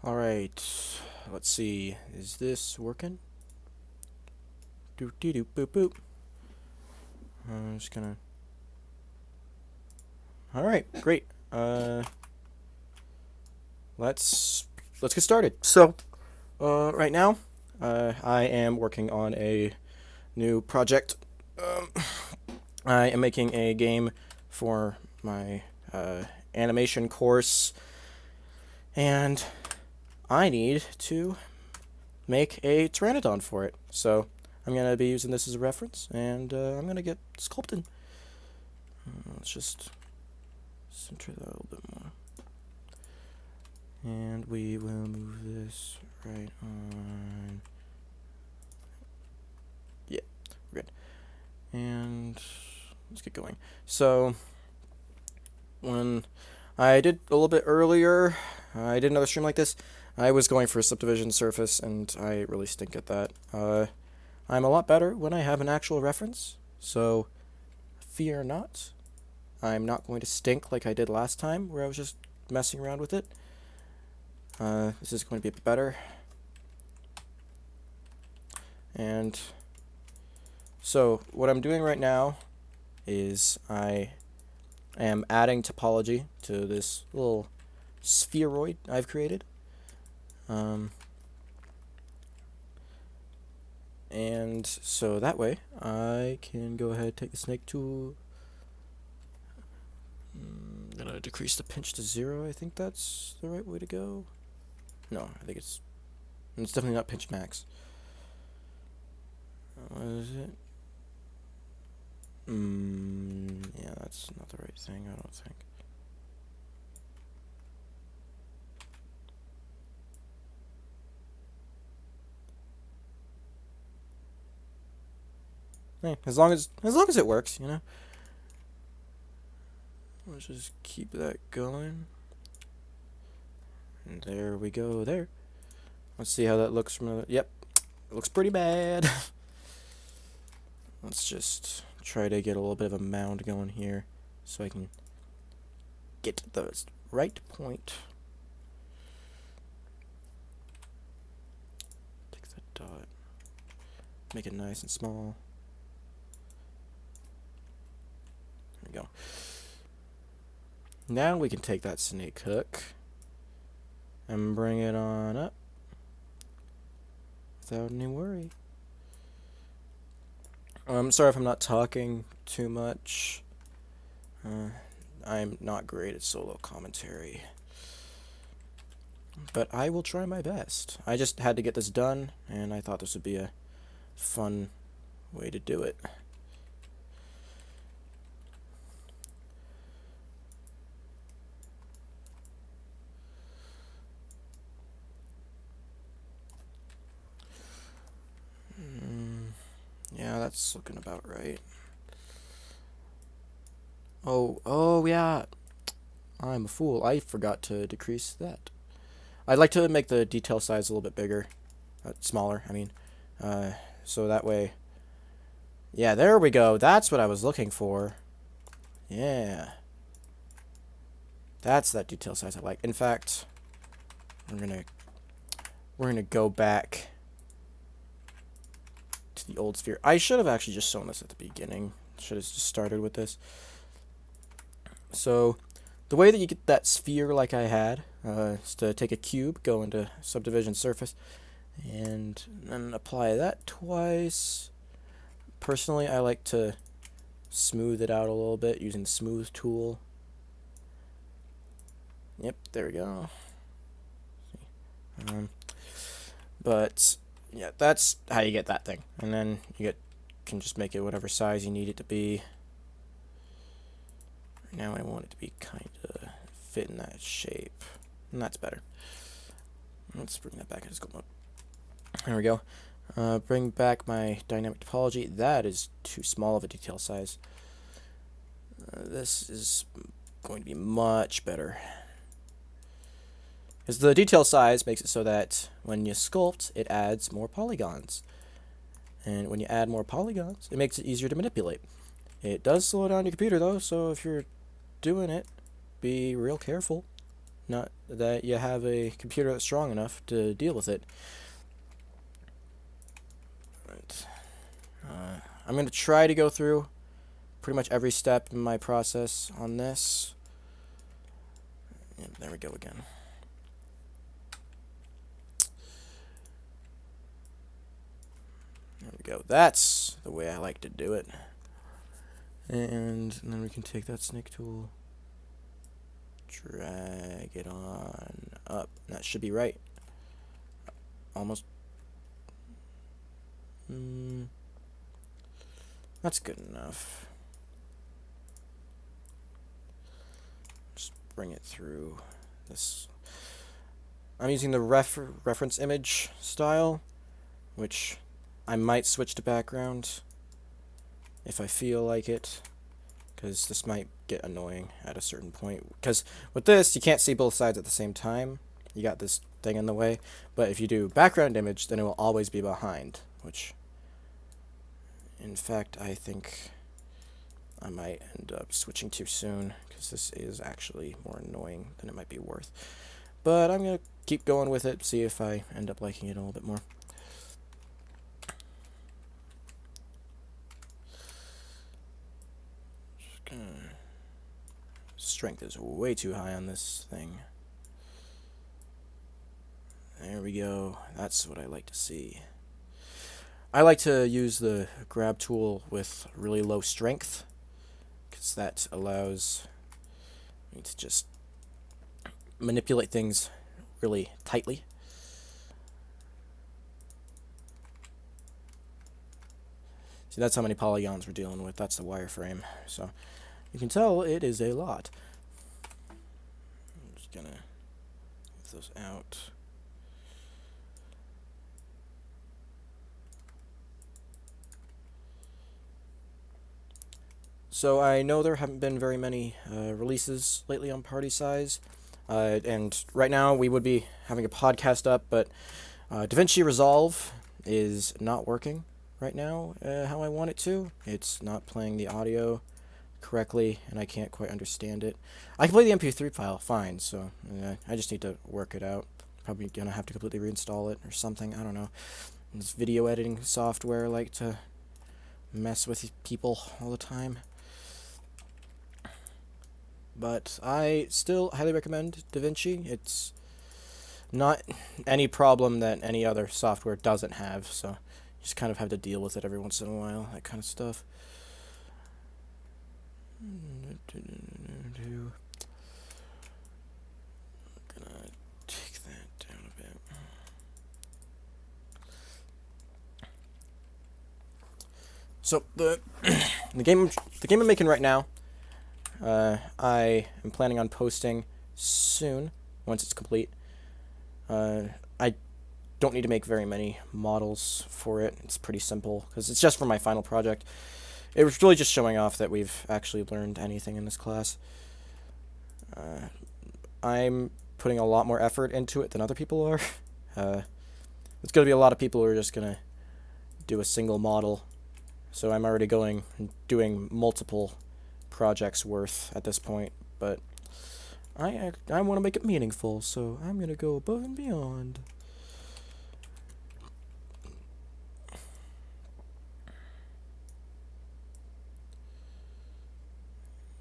Alright, let's see. Is this working? Doop dee doop boop boop. I'm just gonna. Alright, great. Let's get started. So, right now, I am working on a new project. Um, I am making a game for my animation course, and I need to make a pteranodon for it. So I'm going to be using this as a reference, and I'm going to get sculpting. Let's just center that a little bit more. And we will move this right on. Yeah, we're good. And let's get going. So when I did a little bit earlier, I did another stream like this. I was going for a subdivision surface, and I really stink at that. I'm a lot better when I have an actual reference, so fear not. I'm not going to stink like I did last time, where I was just messing around with it. This is going to be a bit better. And so what I'm doing right now is I am adding topology to this little spheroid I've created. And so that way I can go ahead and take the snake tool. I'm gonna decrease the pinch to 0. I think that's the right way to go. No, I think it's definitely not pinch max. What is it? Yeah, that's not the right thing, I don't think. Hey, as long as it works, you know. Let's just keep that going. And there we go there. Let's see how that looks from the... Yep, it looks pretty bad. Let's just try to get a little bit of a mound going here so I can get the right point. Take that dot, make it nice and small. There we go. Now we can take that snake hook and bring it on up without any worry. I'm sorry if I'm not talking too much. I'm not great at solo commentary, but I will try my best. I just had to get this done, and I thought this would be a fun way to do it. Yeah, that's looking about right. Oh yeah. I'm a fool. I forgot to decrease that. I'd like to make the detail size a little bit bigger. Smaller, I mean. So that way... Yeah, there we go. That's what I was looking for. Yeah. That's that detail size I like. In fact, we're gonna go back to the old sphere. I should have actually just shown this at the beginning. Should have just started with this. So, the way that you get that sphere like I had is to take a cube, go into subdivision surface, and then apply that twice. Personally, I like to smooth it out a little bit using the smooth tool. Yep, there we go. But yeah, that's how you get that thing, and then you can just make it whatever size you need it to be. Now I want it to be kind of fit in that shape, and that's better. Let's bring that back in scope mode. There we go. Bring back my dynamic topology. That is too small of a detail size. This is going to be much better. Because the detail size makes it so that when you sculpt, it adds more polygons. And when you add more polygons, it makes it easier to manipulate. It does slow down your computer though, so if you're doing it, be real careful. not that you have a computer that's strong enough to deal with it. Right. I'm going to try to go through pretty much every step in my process on this. Yep, there we go again. There we go. That's the way I like to do it. And then we can take that snake tool, drag it on up. That should be right. Almost. That's good enough. Just bring it through this. I'm using the reference image style, which I might switch to background if I feel like it, because this might get annoying at a certain point. Because with this, you can't see both sides at the same time. You got this thing in the way. But if you do background image, then it will always be behind, which, in fact, I think I might end up switching too soon, because this is actually more annoying than it might be worth. But I'm going to keep going with it, see if I end up liking it a little bit more. Strength is way too high on this thing. There we go. That's what I like to see. I like to use the grab tool with really low strength, because that allows me to just manipulate things really tightly. See, that's how many polygons we're dealing with. That's the wireframe. So you can tell it is a lot. I'm just gonna move those out. So I know there haven't been very many releases lately on Party Size, and right now we would be having a podcast up, but DaVinci Resolve is not working right now how I want it to. It's not playing the audio correctly, and I can't quite understand it. I can play the MP3 file fine, so I just need to work it out. Probably gonna have to completely reinstall it or something, I don't know. This video editing software like to mess with people all the time. But I still highly recommend DaVinci. It's not any problem that any other software doesn't have, so you just kind of have to deal with it every once in a while, that kind of stuff. I'm gonna take that down a bit. So the game I'm making right now, I am planning on posting soon once it's complete. I don't need to make very many models for it. It's pretty simple because it's just for my final project. It was really just showing off that we've actually learned anything in this class. I'm putting a lot more effort into it than other people are. It's going to be a lot of people who are just going to do a single model. So I'm already doing multiple projects worth at this point, but I want to make it meaningful, so I'm going to go above and beyond.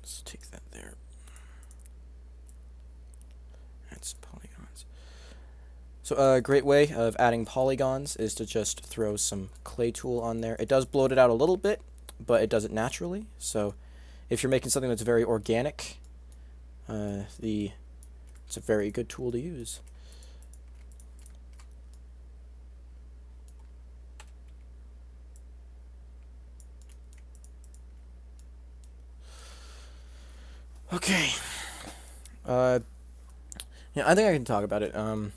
Let's take that there. Add some polygons. So a great way of adding polygons is to just throw some clay tool on there. It does bloat it out a little bit, but it does it naturally, so if you're making something that's very organic, it's a very good tool to use. Okay. Yeah, I think I can talk about it. I'm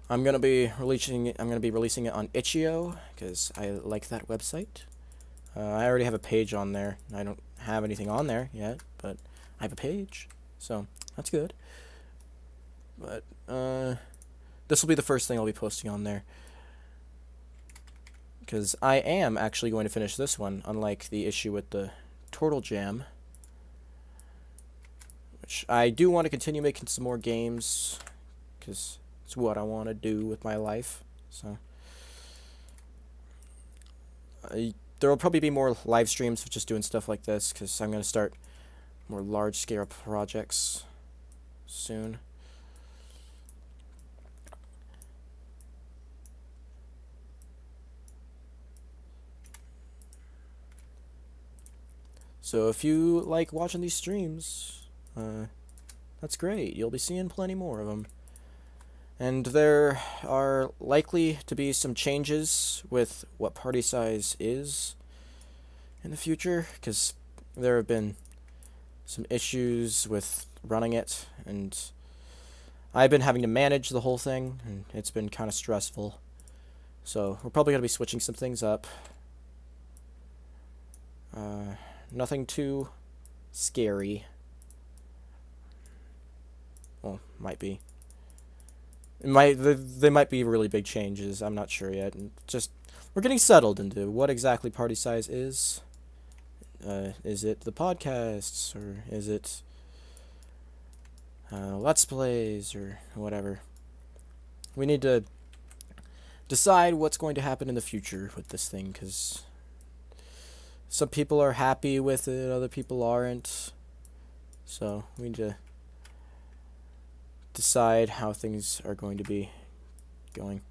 gonna be releasing it on itch.io because I like that website. I already have a page on there. I don't have anything on there yet, but I have a page, so that's good. But this will be the first thing I'll be posting on there, because I am actually going to finish this one, unlike the issue with the Turtle Jam, which which I do want to continue making some more games, because it's what I want to do with my life. So there will probably be more live streams of just doing stuff like this, because I'm going to start more large-scale projects soon. So if you like watching these streams, that's great. You'll be seeing plenty more of them. And there are likely to be some changes with what party size is in the future, because there have been some issues with running it, and I've been having to manage the whole thing, and it's been kind of stressful. So we're probably going to be switching some things up. Nothing too scary. Well, might be. They might be really big changes. I'm not sure yet. And just we're getting settled into what exactly party size is. Is it the podcasts, or is it Let's Plays, or whatever? We need to decide what's going to happen in the future with this thing, because some people are happy with it, other people aren't. So we need to decide how things are going to be going.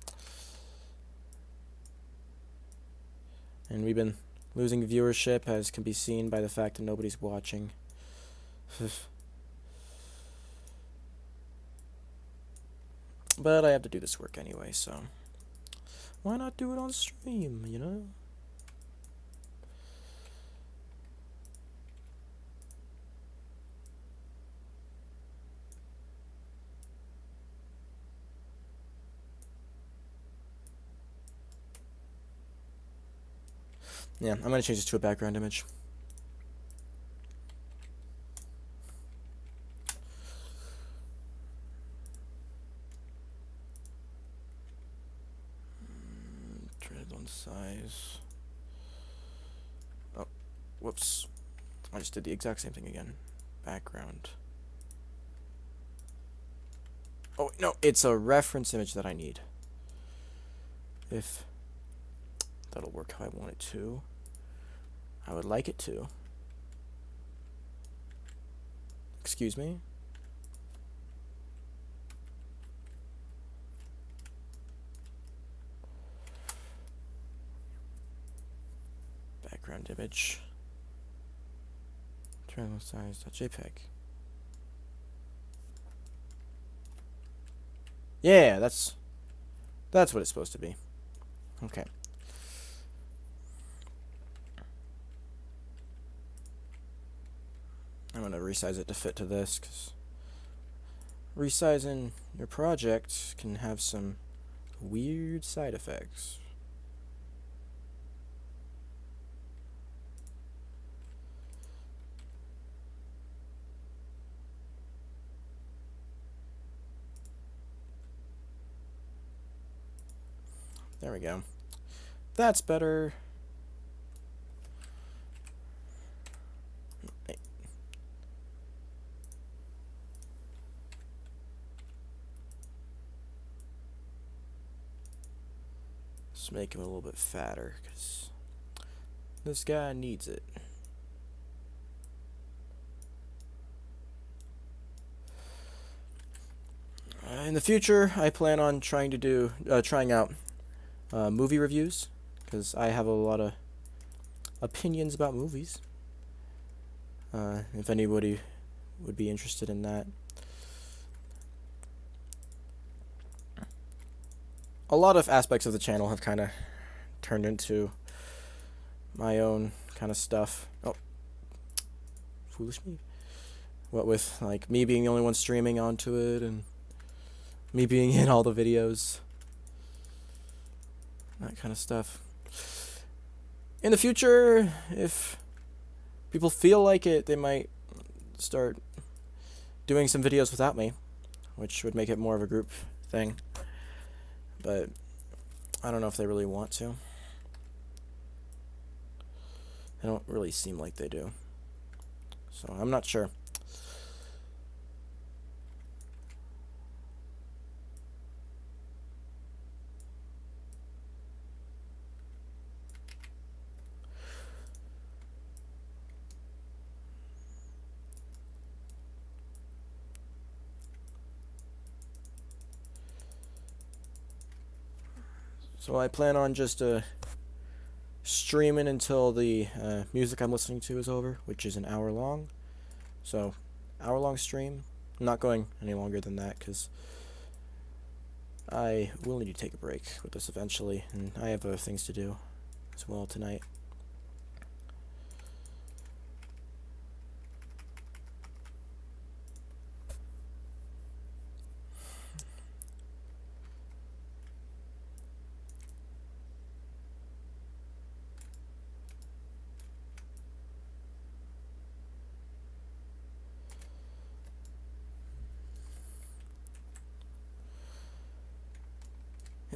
And we've been losing viewership, as can be seen by the fact that nobody's watching. But I have to do this work anyway, so why not do it on stream, you know? Yeah, I'm gonna change this to a background image. Turn it on size. Oh, whoops. I just did the exact same thing again. Background. Oh, no, it's a reference image that I need. If that'll work how I want it to. I would like it to. Excuse me? Background image. Turn size.jpg. Yeah, that's what it's supposed to be. Okay. I'm going to resize it to fit to this, because resizing your project can have some weird side effects. There we go. That's better. Let's make him a little bit fatter, because this guy needs it. In the future, I plan on trying out movie reviews, because I have a lot of opinions about movies. If anybody would be interested in that. A lot of aspects of the channel have kind of turned into my own kind of stuff. Oh, foolish me. What with, like, me being the only one streaming onto it, and me being in all the videos. That kind of stuff. In the future, if people feel like it, they might start doing some videos without me, which would make it more of a group thing. But I don't know if they really want to. They don't really seem like they do. So I'm not sure. So I plan on just streaming until the music I'm listening to is over, which is an hour long. So, hour-long stream. I'm not going any longer than that because I will need to take a break with this eventually, and I have other things to do as well tonight.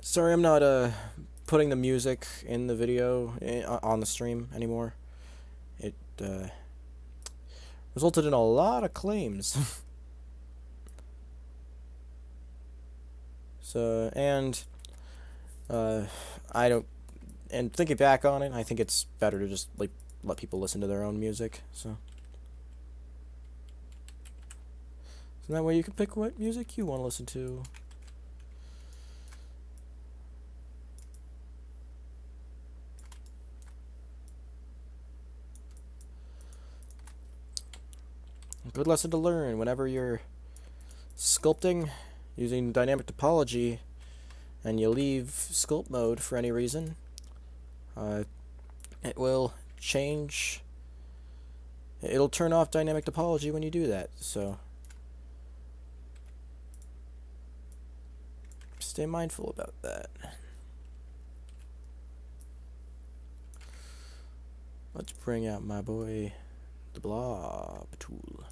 Sorry, I'm not putting the music in the video on the stream anymore. It resulted in a lot of claims. So, and I don't. And thinking back on it, I think it's better to just like let people listen to their own music. So that way you can pick what music you want to listen to. Good lesson to learn whenever you're sculpting using dynamic topology and you leave sculpt mode for any reason. It will change. It'll turn off dynamic topology when you do that, so stay mindful about that. Let's bring out my boy, the blob tool.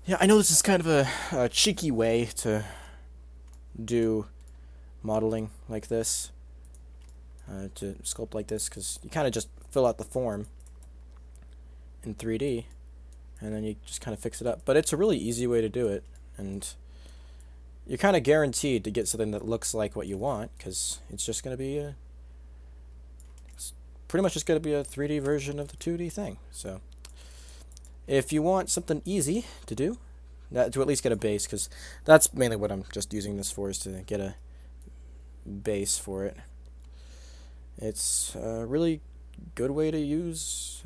Yeah, I know this is kind of a cheeky way to do modeling like this, to sculpt like this, because you kind of just fill out the form in 3D, and then you just kind of fix it up. But it's a really easy way to do it, and you're kind of guaranteed to get something that looks like what you want, because it's just going to be it's pretty much just going to be a 3D version of the 2D thing. So if you want something easy to do, to at least get a base, because that's mainly what I'm just using this for, is to get a base for it. It's a really good way to use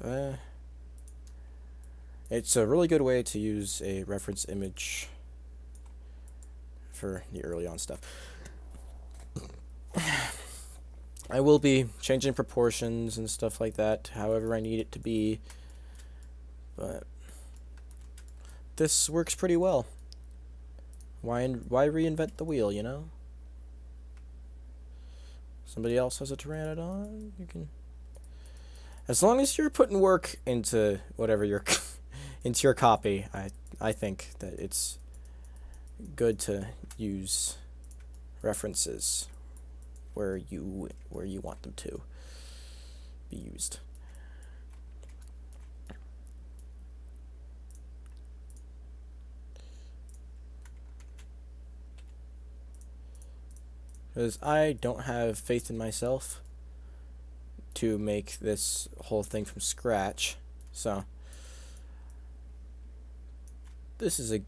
it's a really good way to use a reference image for the early on stuff. I will be changing proportions and stuff like that however I need it to be, but this works pretty well. Why reinvent the wheel, you know? Somebody else has a pteranodon, you can, as long as you're putting work into whatever you're into your copy, I think that it's good to use references where you want them to be used. Because I don't have faith in myself to make this whole thing from scratch, so this is a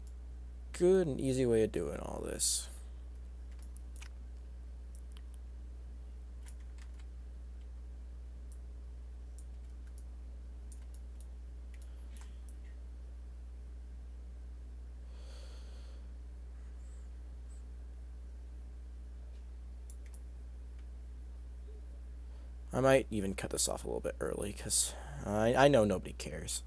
good and easy way of doing all this. I might even cut this off a little bit early, because I know nobody cares.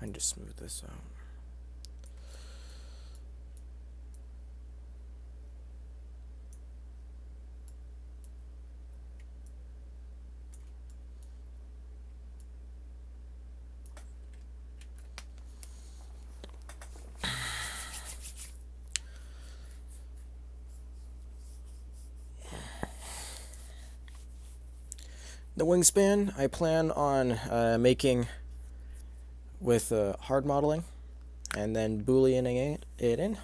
I need to smooth this out. The wingspan I plan on making with hard modeling and then booleaning it in,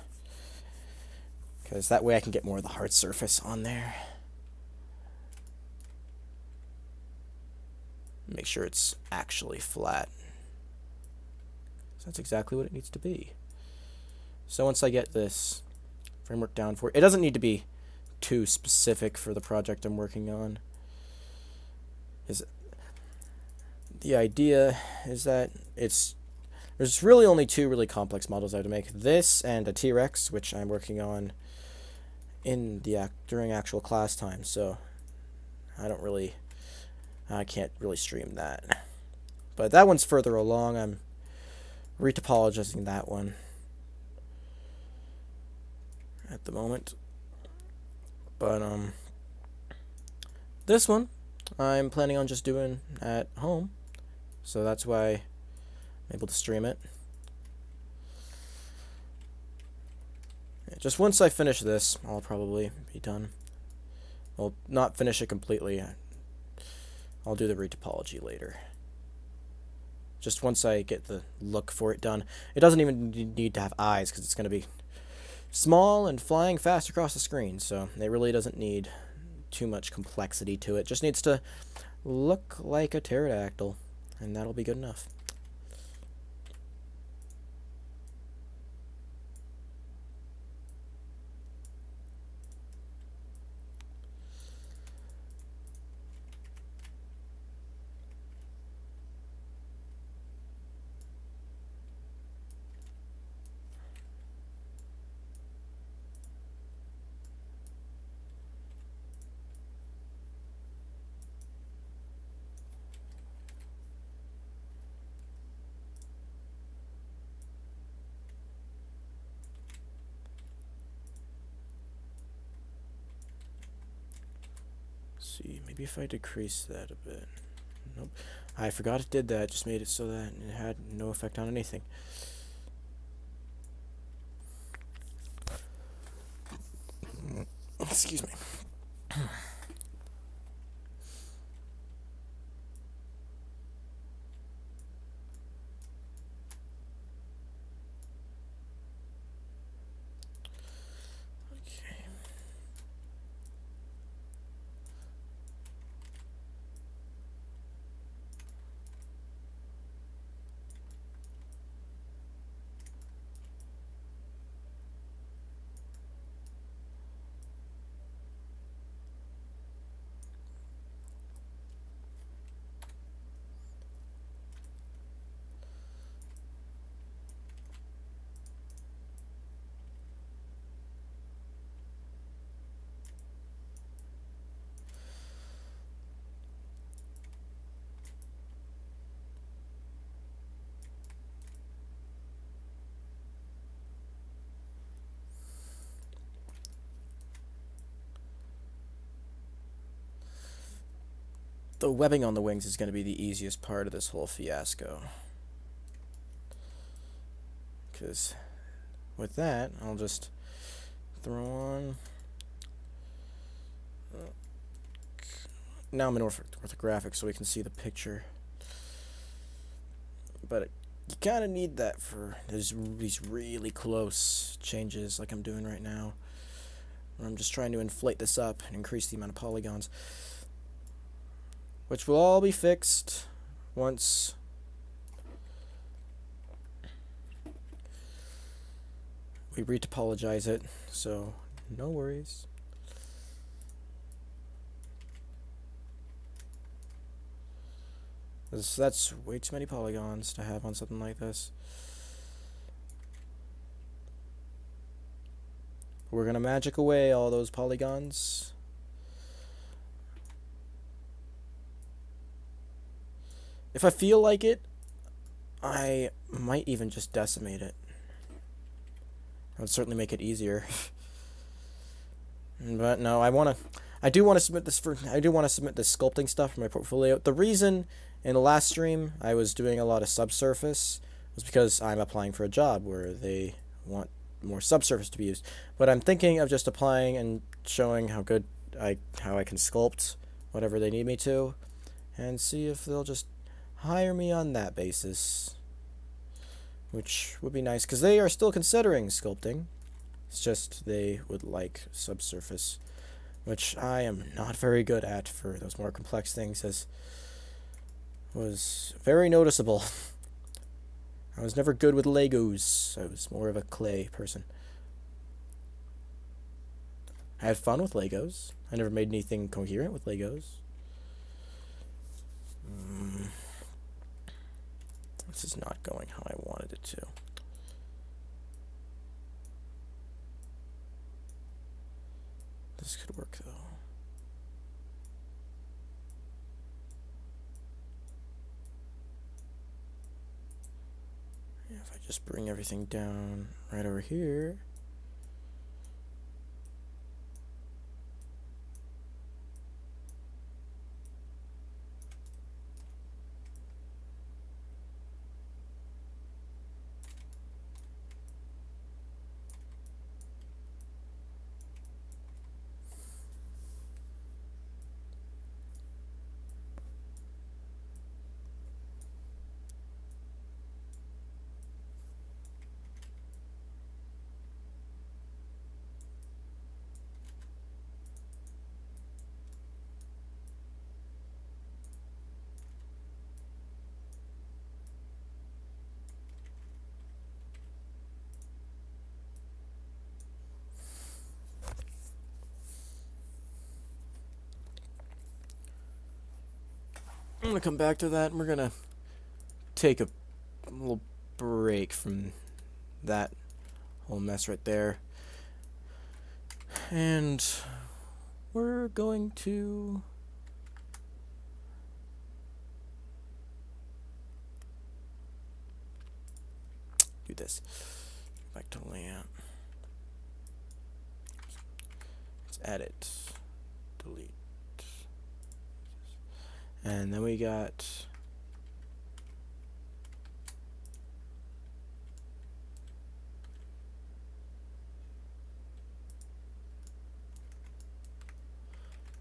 because that way I can get more of the hard surface on there. Make sure it's actually flat. So that's exactly what it needs to be. So once I get this framework down for it, it doesn't need to be too specific for the project I'm working on. The idea is that there's really only two really complex models I have to make. This and a T-Rex, which I'm working on during actual class time, so I can't really stream that. But that one's further along. I'm retopologizing that one at the moment. But this one I'm planning on just doing at home, so that's why I'm able to stream it. Just once I finish this, I'll probably be done. Well, not finish it completely. I'll do the retopology later. Just once I get the look for it done. It doesn't even need to have eyes, because it's going to be small and flying fast across the screen, so it really doesn't need too much complexity to it. Just needs to look like a pterodactyl, and that'll be good enough. See, maybe if I decrease that a bit. Nope. I forgot it did that. Just made it so that it had no effect on anything. Excuse me. The webbing on the wings is going to be the easiest part of this whole fiasco. Because with that, I'll just throw on... Now I'm in orthographic so we can see the picture. But you kind of need that for these really close changes like I'm doing right now. I'm just trying to inflate this up and increase the amount of polygons, which will all be fixed once we retopologize it, so no worries. That's way too many polygons to have on something like this. We're gonna magic away all those polygons. If I feel like it, I might even just decimate it. That would certainly make it easier. But no, I do want to submit this sculpting stuff for my portfolio. The reason in the last stream I was doing a lot of subsurface was because I'm applying for a job where they want more subsurface to be used. But I'm thinking of just applying and showing how I can sculpt whatever they need me to, and see if they'll just hire me on that basis, which would be nice because they are still considering sculpting. It's just they would like subsurface, which I am not very good at for those more complex things, as was very noticeable. I was never good with Legos. I was more of a clay person. I had fun with Legos. I never made anything coherent with Legos. This is not going how I wanted it to. This could work, though. Yeah, if I just bring everything down right over here. I'm gonna come back to that, and we're gonna take a little break from that whole mess right there. And we're going to do this. Back to layout. Let's edit, delete. And then we got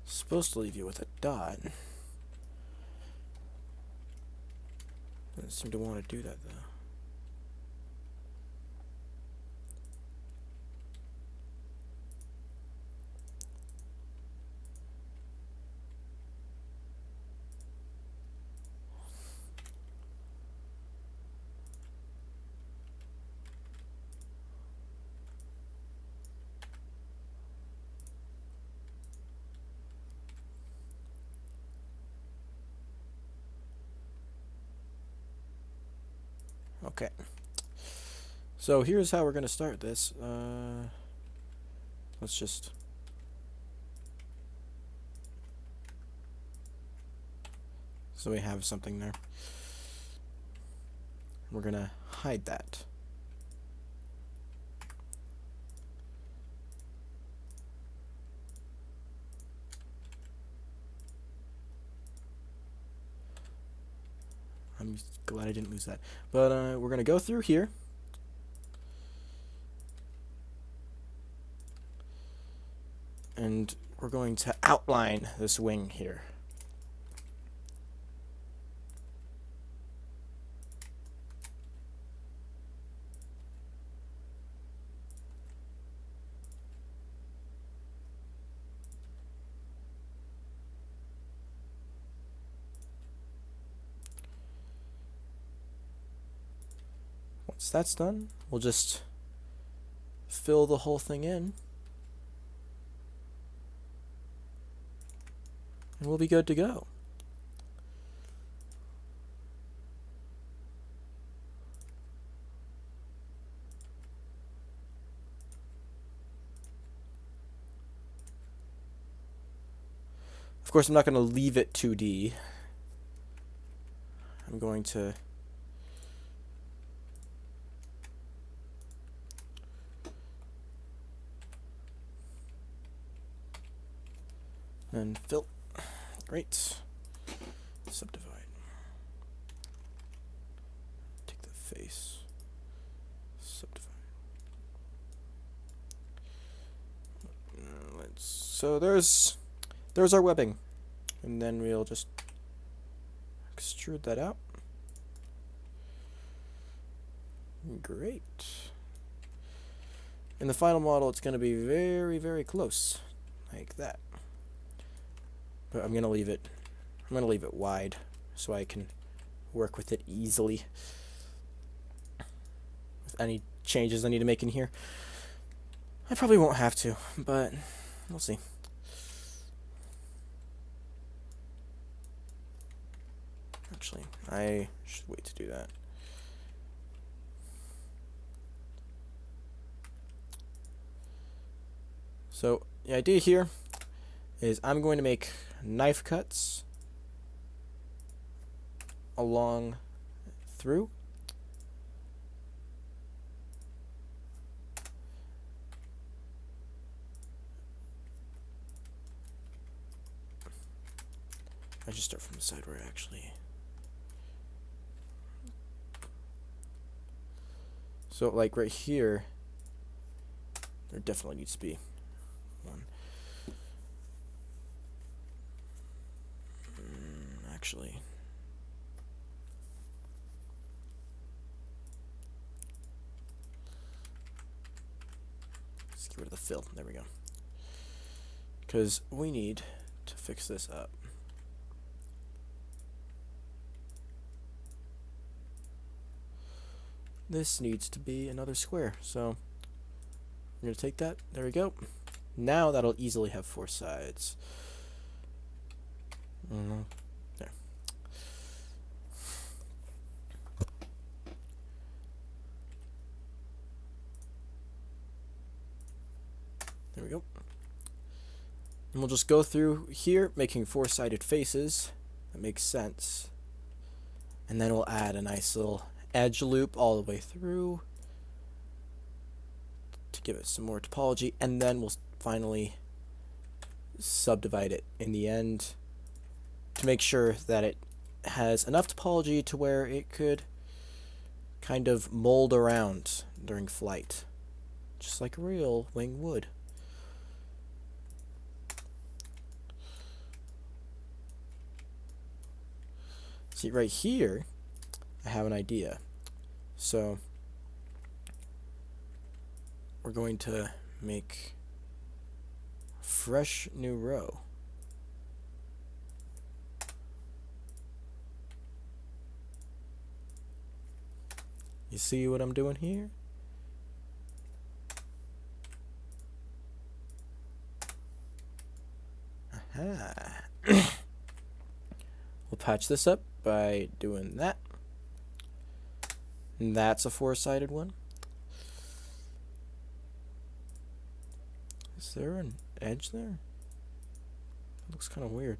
supposed to leave you with a dot. Doesn't seem to want to do that though. Okay. So here's how we're going to start this. Let's just... So we have something there. We're going to hide that. I'm glad I didn't lose that. But we're going to go through here. And we're going to outline this wing here. Once that's done, we'll just fill the whole thing in. And we'll be good to go. Of course, I'm not going to leave it 2D. I'm going to And fill. Great. Subdivide. Take the face. Subdivide. So there's our webbing. And then we'll just extrude that out. Great. In the final model, it's going to be very, very close, like that. But I'm going to leave it wide so I can work with it easily. With any changes I need to make in here. I probably won't have to, but we'll see. Actually, I should wait to do that. So the idea here is I'm going to make knife cuts along through. I just start from the side where I actually. So like right here, there definitely needs to be one. Actually, let's get rid of the fill. There we go. Because we need to fix this up. This needs to be another square. So I'm going to take that. There we go. Now that'll easily have 4 sides. There. There we go. And we'll just go through here, making 4-sided faces. That makes sense. And then we'll add a nice little edge loop all the way through to give it some more topology, and then we'll finally subdivide it in the end to make sure that it has enough topology to where it could kind of mold around during flight, just like a real wing would. See, right here, I have an idea. So, we're going to make a fresh new row. You see what I'm doing here? Aha. We'll patch this up by doing that. And that's a 4-sided one. Is there an edge there? It looks kind of weird.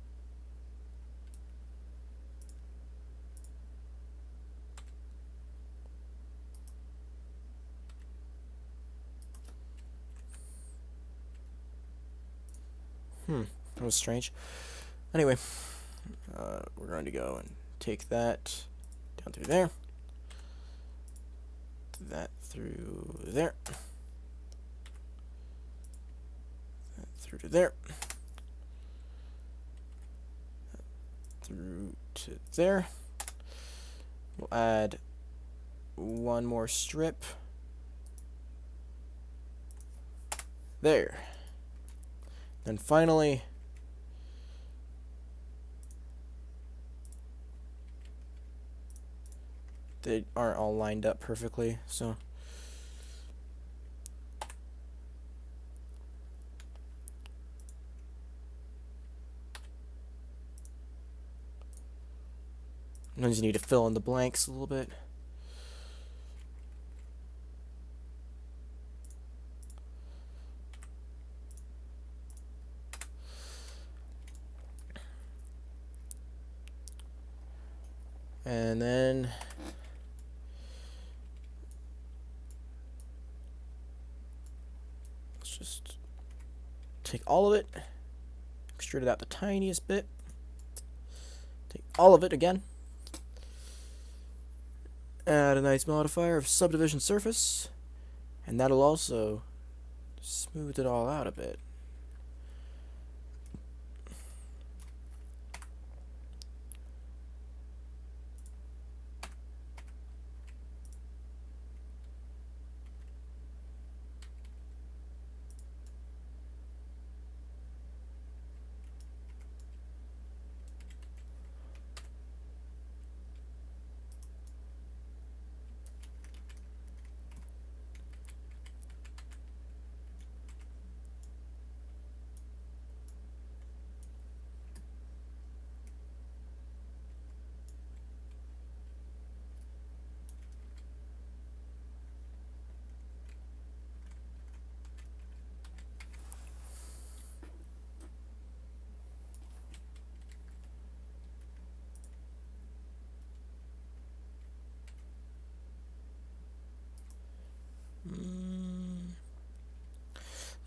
That was strange. Anyway, we're going to go and take that down through there. That through there. That through to there. That through to there. We'll add one more strip. There. And finally, they aren't all lined up perfectly, so sometimes you need to fill in the blanks a little bit. And then let's just take all of it, extrude it out the tiniest bit. Take all of it again. Add a nice modifier of subdivision surface, and that'll also smooth it all out a bit.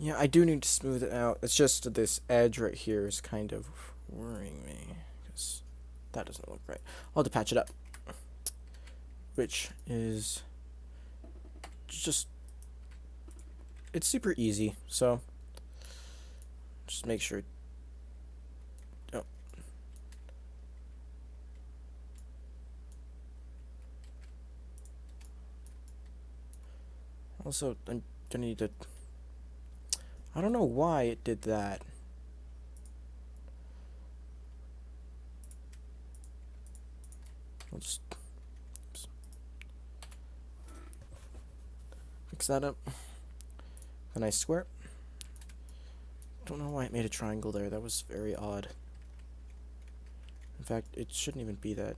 Yeah, I do need to smooth it out. It's just this edge right here is kind of worrying me, because that doesn't look right. I'll have to patch it up, which is just, it's super easy, so just make sure. Oh. Also, I'm gonna need to, I don't know why it did that. We'll just fix that up. A nice square. Don't know why it made a triangle there. That was very odd. In fact, it shouldn't even be that.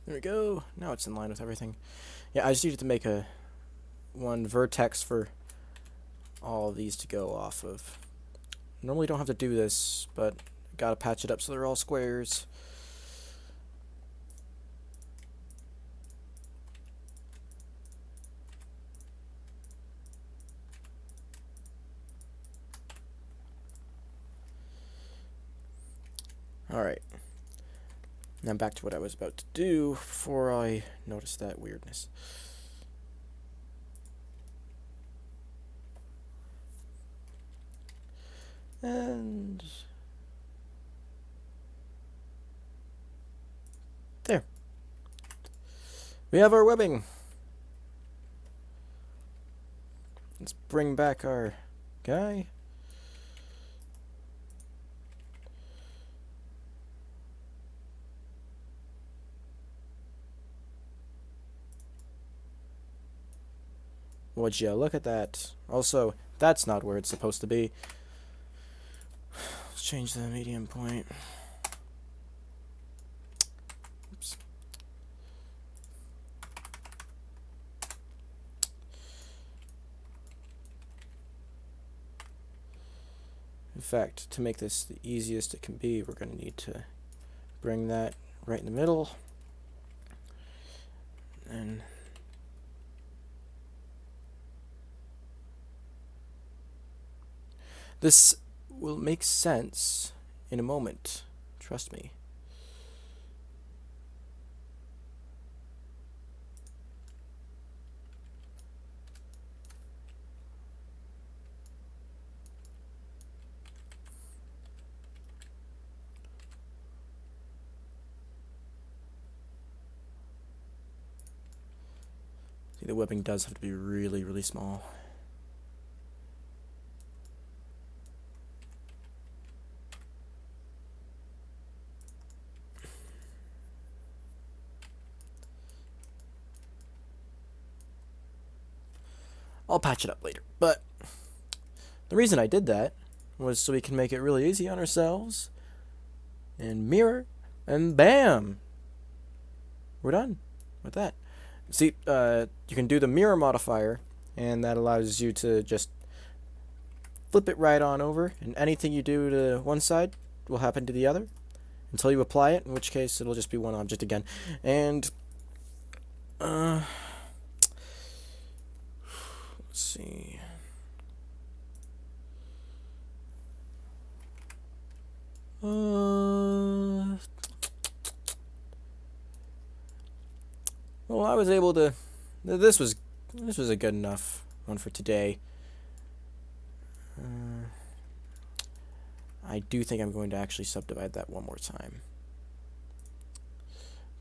There we go. Now it's in line with everything. Yeah, I just needed to make one vertex for all of these to go off of. Normally don't have to do this, but gotta patch it up so they're all squares. Alright. Now back to what I was about to do before I noticed that weirdness. And there. We have our webbing. Let's bring back our guy. Would you look at that? Also, that's not where it's supposed to be. Let's change the medium point. Oops. In fact, to make this the easiest it can be, we're going to need to bring that right in the middle. And this will make sense in a moment. Trust me. The webbing does have to be really, really small. I'll patch it up later, but the reason I did that was so we can make it really easy on ourselves, and mirror, and bam! We're done with that. See, you can do the mirror modifier, and that allows you to just flip it right on over, and anything you do to one side will happen to the other until you apply it, in which case it'll just be one object again. And, let's see. Well, I was able to. This was a good enough one for today. I do think I'm going to actually subdivide that one more time,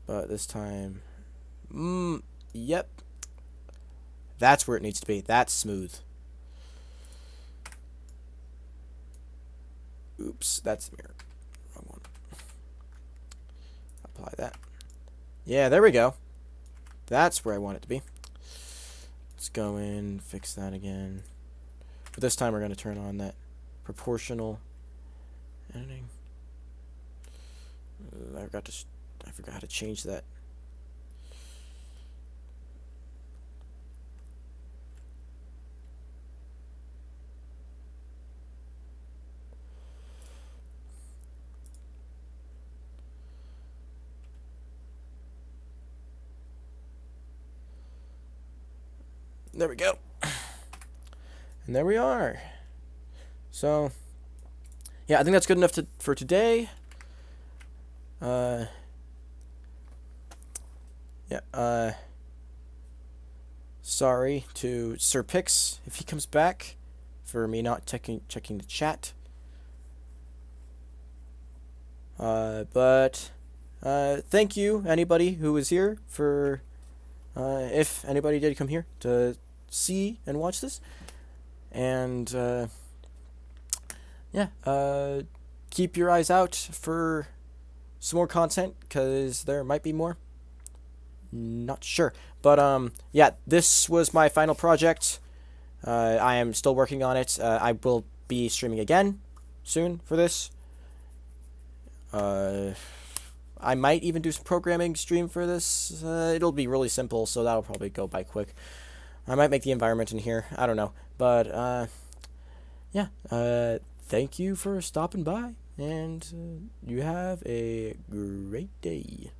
but this time, yep, that's where it needs to be. That's smooth. Oops, that's the mirror. Wrong one. Apply that. Yeah, there we go. That's where I want it to be. Let's go in, fix that again. But this time we're going to turn on that proportional editing. I forgot how to change that. There we go. And there we are. So, yeah, I think that's good enough for today. Sorry to Sir Pix if he comes back for me not checking the chat. But thank you anybody who was here for if anybody did come here to see and watch this. And yeah, keep your eyes out for some more content, because there might be more. Not sure, but yeah, this was my final project. I am still working on it. I will be streaming again soon for this. I might even do some programming stream for this. It'll be really simple, so that'll probably go by quick. I might make the environment in here. I don't know, but yeah. Thank you for stopping by, and you have a great day.